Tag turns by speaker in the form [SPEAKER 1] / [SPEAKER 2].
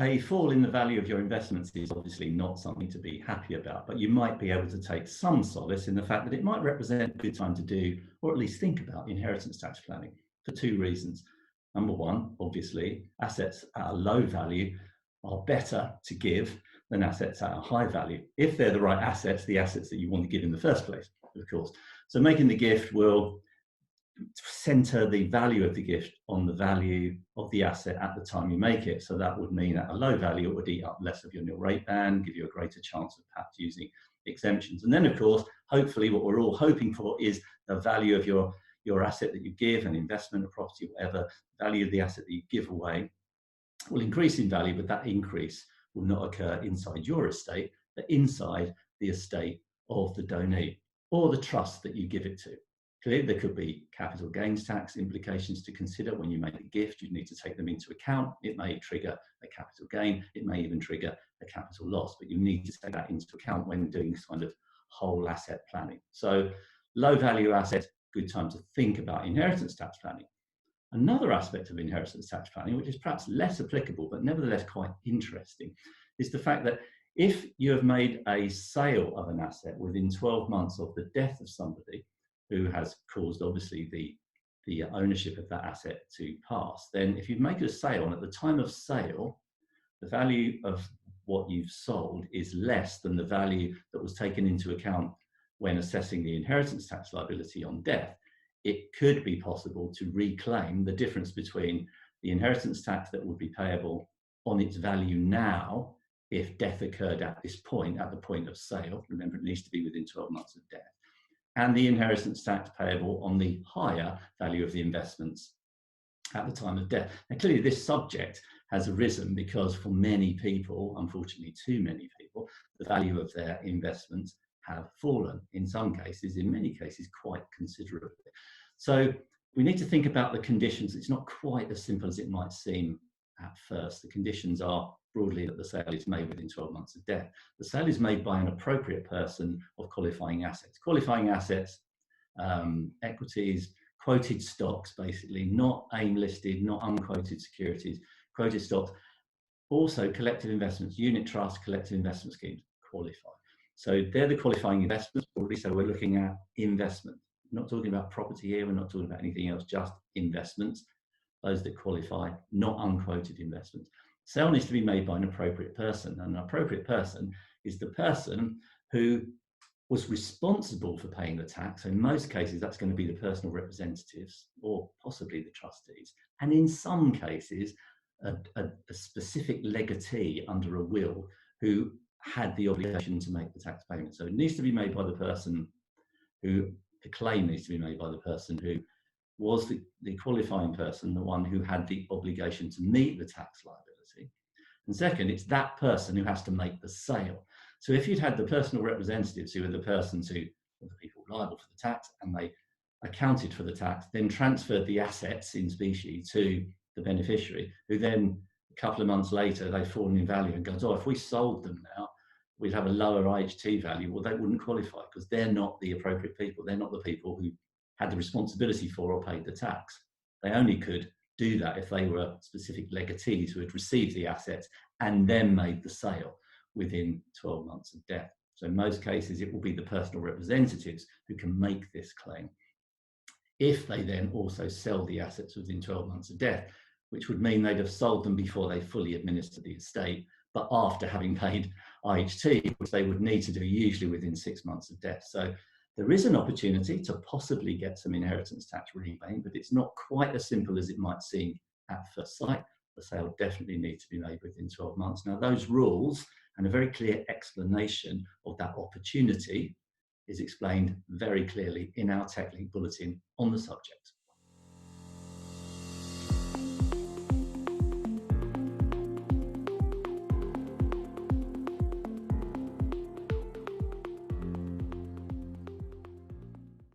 [SPEAKER 1] a fall in the value of your investments is obviously not something to be happy about, but you might be able to take some solace in the fact that it might represent a good time to do, or at least think about, inheritance tax planning for two reasons. Number one, obviously, assets at a low value are better to give than assets at a high value, if they're the right assets, the assets that you want to give in the first place, of course. So making the gift will center the value of the gift on the value of the asset at the time you make it. So that would mean at a low value, it would eat up less of your nil rate band, give you a greater chance of perhaps using exemptions. And then, of course, hopefully what we're all hoping for is the value of your asset that you give, an investment, a property, whatever, value of the asset that you give away will increase in value, but that increase will not occur inside your estate, but inside the estate of the donee or the trust that you give it to. Clearly, there could be capital gains tax implications to consider when you make a gift. You need to take them into account. It may trigger a capital gain. It may even trigger a capital loss, but you need to take that into account when doing this kind of whole asset planning. So low value assets, good time to think about inheritance tax planning. Another aspect of inheritance tax planning, which is perhaps less applicable, but nevertheless quite interesting, is the fact that if you have made a sale of an asset within 12 months of the death of somebody who has caused, obviously, the ownership of that asset to pass, then if you make a sale and at the time of sale, the value of what you've sold is less than the value that was taken into account when assessing the inheritance tax liability on death, it could be possible to reclaim the difference between the inheritance tax that would be payable on its value now if death occurred at this point, at the point of sale. Remember, it needs to be within 12 months of death. And the inheritance tax payable on the higher value of the investments at the time of death. Now, clearly, this subject has arisen because for many people, unfortunately too many people, the value of their investments have fallen in some cases, in many cases, quite considerably. So we need to think about the conditions. It's not quite as simple as it might seem at first. The conditions are broadly that the sale is made within 12 months of death. The sale is made by an appropriate person of qualifying assets. Qualifying assets, equities, quoted stocks, basically, not AIM listed, not unquoted securities, quoted stocks. Also collective investments, unit trusts, collective investment schemes qualify. So they're the qualifying investments, broadly. So we're looking at investment. We're not talking about property here, we're not talking about anything else, just investments, those that qualify, not unquoted investments. Sale needs to be made by an appropriate person, and an appropriate person is the person who was responsible for paying the tax. So in most cases, that's going to be the personal representatives or possibly the trustees. And in some cases, a specific legatee under a will who had the obligation to make the tax payment. So it needs to be made by the person who, the claim needs to be made by the person who was the qualifying person, the one who had the obligation to meet the tax liability. And second, it's that person who has to make the sale. So if you'd had the personal representatives who were the persons who were the people liable for the tax and they accounted for the tax, then transferred the assets in specie to the beneficiary, who then a couple of months later, they've fallen in value and goes, oh, if we sold them now, we'd have a lower IHT value. Well, they wouldn't qualify because they're not the appropriate people. They're not the people who had the responsibility for or paid the tax. They only could do that if they were specific legatees who had received the assets and then made the sale within 12 months of death. So in most cases, it will be the personal representatives who can make this claim if they then also sell the assets within 12 months of death, which would mean they'd have sold them before they fully administer the estate, but after having paid IHT, which they would need to do usually within 6 months of death. So there is an opportunity to possibly get some inheritance tax rebate, but it's not quite as simple as it might seem at first sight. The sale definitely needs to be made within 12 months. Now, those rules and a very clear explanation of that opportunity is explained very clearly in our TechLink bulletin on the subject.